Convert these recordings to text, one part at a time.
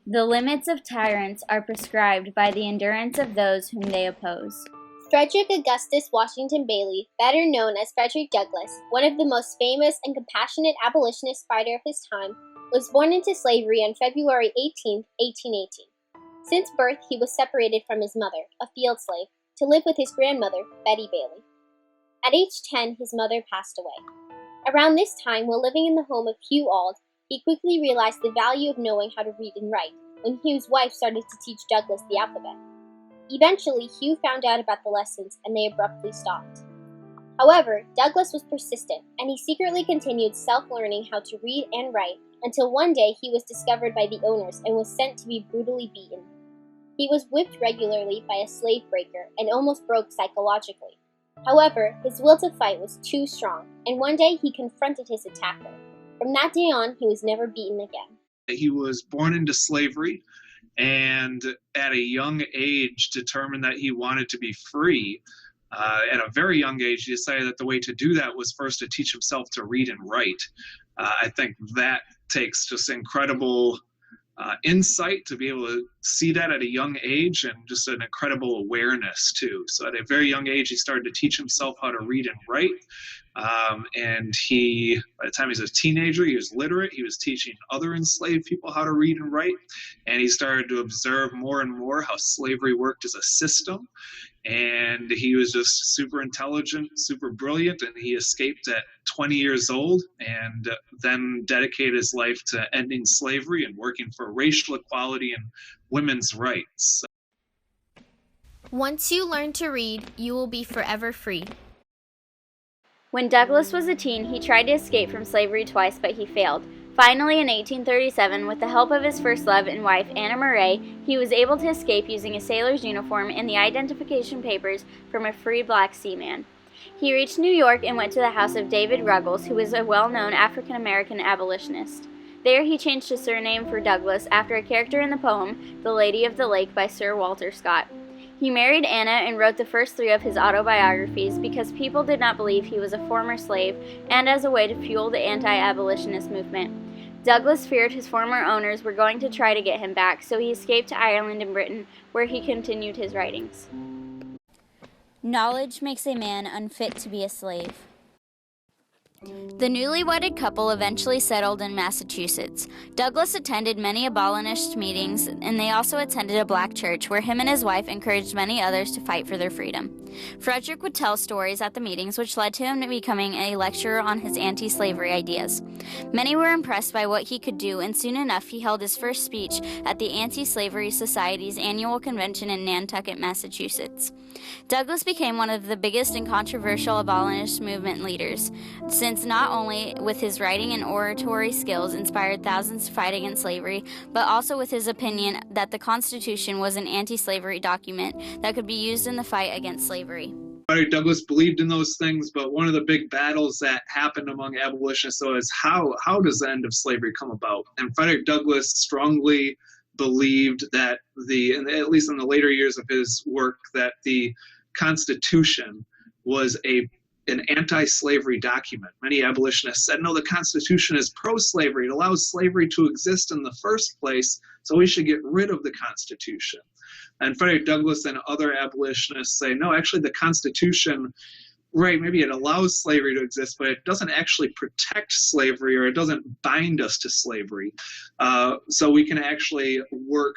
The limits of tyrants are prescribed by the endurance of those whom they oppose. Frederick Augustus Washington Bailey, better known as Frederick Douglass, one of the most famous and compassionate abolitionist fighters of his time, was born into slavery on February 18, 1818. Since birth, he was separated from his mother, a field slave, to live with his grandmother, Betty Bailey. At age 10, his mother passed away. Around this time, while living in the home of Hugh Auld, he quickly realized the value of knowing how to read and write when Hugh's wife started to teach Douglass the alphabet. Eventually, Hugh found out about the lessons and they abruptly stopped. However, Douglass was persistent and he secretly continued self-learning how to read and write until one day he was discovered by the owners and was sent to be brutally beaten. He was whipped regularly by a slave breaker and almost broke psychologically. However, his will to fight was too strong, and one day he confronted his attacker. From that day on, he was never beaten again. He was born into slavery and at a young age determined that he wanted to be free. At a very young age, he decided that the way to do that was first to teach himself to read and write. I think that takes just incredible insight to be able to see that at a young age, and just an incredible awareness too. So at a very young age, he started to teach himself how to read and write. And by the time he was a teenager, he was literate. He was teaching other enslaved people how to read and write. And he started to observe more and more how slavery worked as a system. And he was just super intelligent, super brilliant, and he escaped at 20 years old and then dedicated his life to ending slavery and working for racial equality and women's rights. Once you learn to read, you will be forever free. When Douglass was a teen, he tried to escape from slavery twice, but he failed. Finally, in 1837, with the help of his first love and wife, Anna Murray, he was able to escape using a sailor's uniform and the identification papers from a free black seaman. He reached New York and went to the house of David Ruggles, who was a well-known African-American abolitionist. There he changed his surname for Douglass after a character in the poem, The Lady of the Lake by Sir Walter Scott. He married Anna and wrote the first 3 of his autobiographies because people did not believe he was a former slave and as a way to fuel the anti-abolitionist movement. Douglass feared his former owners were going to try to get him back, so he escaped to Ireland and Britain, where he continued his writings. Knowledge makes a man unfit to be a slave. The newly wedded couple eventually settled in Massachusetts. Douglass attended many abolitionist meetings, and they also attended a black church where him and his wife encouraged many others to fight for their freedom. Frederick would tell stories at the meetings, which led to him to becoming a lecturer on his anti-slavery ideas. Many were impressed by what he could do, and soon enough he held his first speech at the Anti-Slavery Society's annual convention in Nantucket, Massachusetts. Douglass became one of the biggest and controversial abolitionist movement leaders, since not only with his writing and oratory skills inspired thousands to fight against slavery, but also with his opinion that the Constitution was an anti-slavery document that could be used in the fight against slavery. Frederick Douglass believed in those things, but one of the big battles that happened among abolitionists is how does the end of slavery come about? And Frederick Douglass strongly believed that at least in the later years of his work, that the Constitution was an anti-slavery document. Many abolitionists said, no, the Constitution is pro-slavery. It allows slavery to exist in the first place, so we should get rid of the Constitution. And Frederick Douglass and other abolitionists say, no, actually the Constitution, right, maybe it allows slavery to exist, but it doesn't actually protect slavery, or it doesn't bind us to slavery. So we can actually work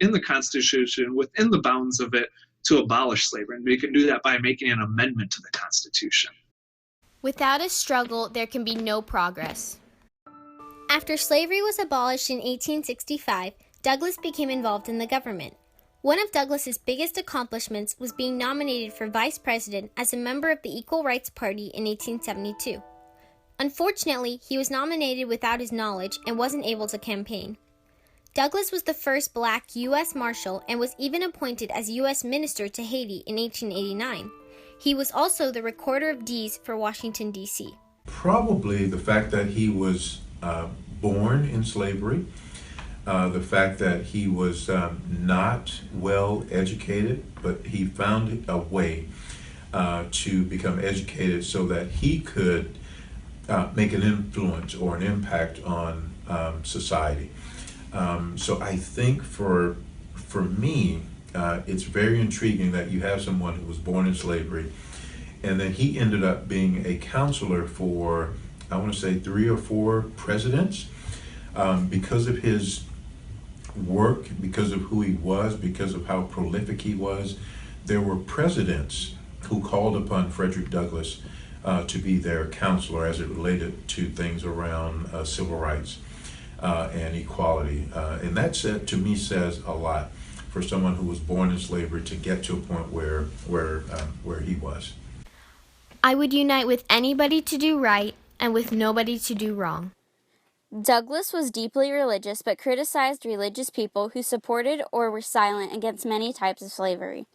in the Constitution, within the bounds of it, to abolish slavery. And we can do that by making an amendment to the Constitution. Without a struggle, there can be no progress. After slavery was abolished in 1865, Douglass became involved in the government. One of Douglass's biggest accomplishments was being nominated for vice president as a member of the Equal Rights Party in 1872. Unfortunately, he was nominated without his knowledge and wasn't able to campaign. Douglass was the first black U.S. Marshal and was even appointed as U.S. Minister to Haiti in 1889. He was also the Recorder of Deeds for Washington, D.C. Probably the fact that he was born in slavery, the fact that he was not well educated, but he found a way to become educated so that he could make an influence or an impact on society. So I think for me, it's very intriguing that you have someone who was born in slavery, and then he ended up being a counselor for, I want to say, 3 or 4 presidents, because of his work, because of who he was, because of how prolific he was. There were presidents who called upon Frederick Douglass to be their counselor as it related to things around civil rights and equality. And that to me says a lot for someone who was born in slavery to get to a point where he was. I would unite with anybody to do right and with nobody to do wrong. Douglass was deeply religious but criticized religious people who supported or were silent against many types of slavery.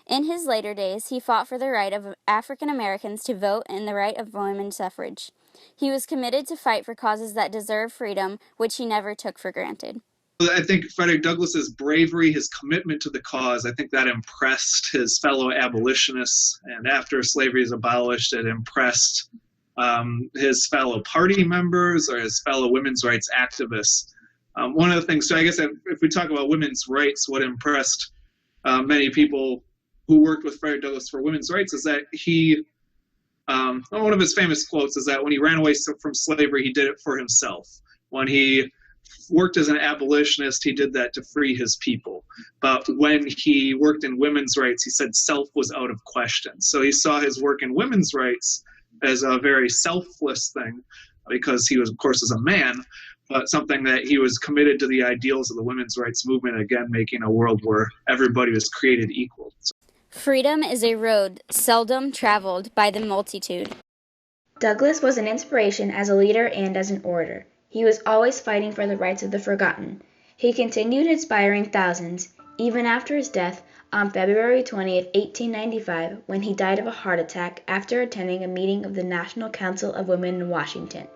In his later days, he fought for the right of African Americans to vote and the right of women's suffrage. He was committed to fight for causes that deserve freedom, which he never took for granted. I think Frederick Douglass's bravery, his commitment to the cause, I think that impressed his fellow abolitionists. And after slavery is abolished, it impressed his fellow party members or his fellow women's rights activists. One of the things, so I guess if we talk about women's rights, what impressed many people who worked with Frederick Douglass for women's rights is that one of his famous quotes is that when he ran away from slavery, he did it for himself. When he worked as an abolitionist, he did that to free his people. But when he worked in women's rights, he said self was out of question. So he saw his work in women's rights as a very selfless thing, because he was, of course, as a man, but something that he was committed to the ideals of the women's rights movement, again, making a world where everybody was created equal. Freedom is a road seldom traveled by the multitude. Douglass was an inspiration as a leader and as an orator. He was always fighting for the rights of the forgotten. He continued inspiring thousands, even after his death on February 20th, 1895, when he died of a heart attack after attending a meeting of the National Council of Women in Washington.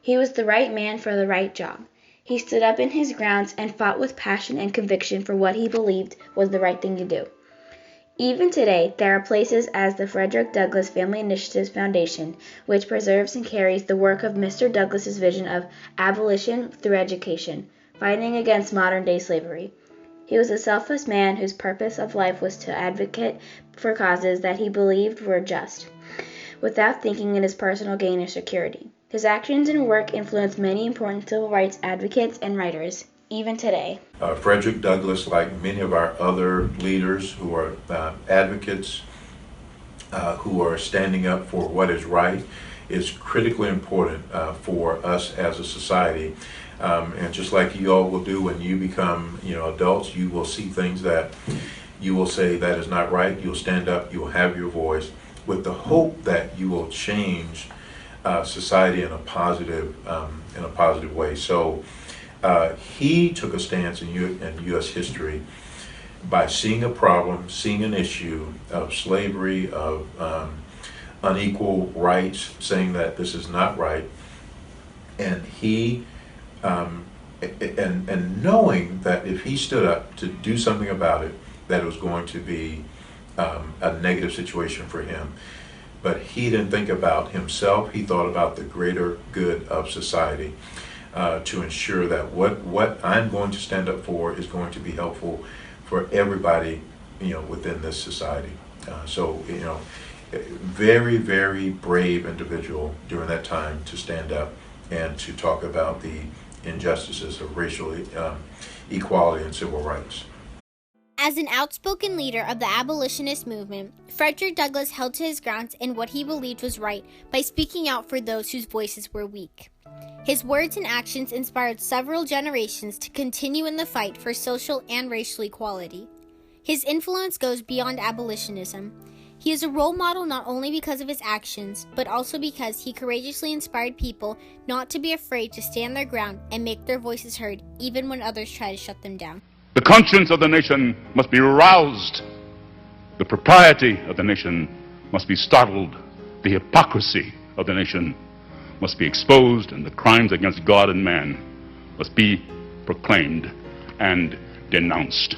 He was the right man for the right job. He stood up in his grounds and fought with passion and conviction for what he believed was the right thing to do. Even today, there are places as the Frederick Douglass Family Initiatives Foundation, which preserves and carries the work of Mr. Douglass's vision of abolition through education, fighting against modern-day slavery. He was a selfless man whose purpose of life was to advocate for causes that he believed were just, without thinking in his personal gain or security. His actions and work influenced many important civil rights advocates and writers, even today. Frederick Douglass, like many of our other leaders who are advocates, who are standing up for what is right, is critically important for us as a society. And just like you all will do when you become adults, you will see things that you will say that is not right. You'll stand up, you will have your voice, with the hope that you will change society in a positive way. So he took a stance in U.S. history by seeing a problem, seeing an issue of slavery, of unequal rights, saying that this is not right, and he and knowing that if he stood up to do something about it, that it was going to be a negative situation for him. But he didn't think about himself. He thought about the greater good of society, to ensure that what I'm going to stand up for is going to be helpful for everybody, within this society. So, very, very brave individual during that time to stand up and to talk about the injustices of racial equality and civil rights. As an outspoken leader of the abolitionist movement, Frederick Douglass held to his grounds in what he believed was right by speaking out for those whose voices were weak. His words and actions inspired several generations to continue in the fight for social and racial equality. His influence goes beyond abolitionism. He is a role model not only because of his actions, but also because he courageously inspired people not to be afraid to stand their ground and make their voices heard, even when others try to shut them down. The conscience of the nation must be roused. The propriety of the nation must be startled. The hypocrisy of the nation must be exposed, and the crimes against God and man must be proclaimed and denounced.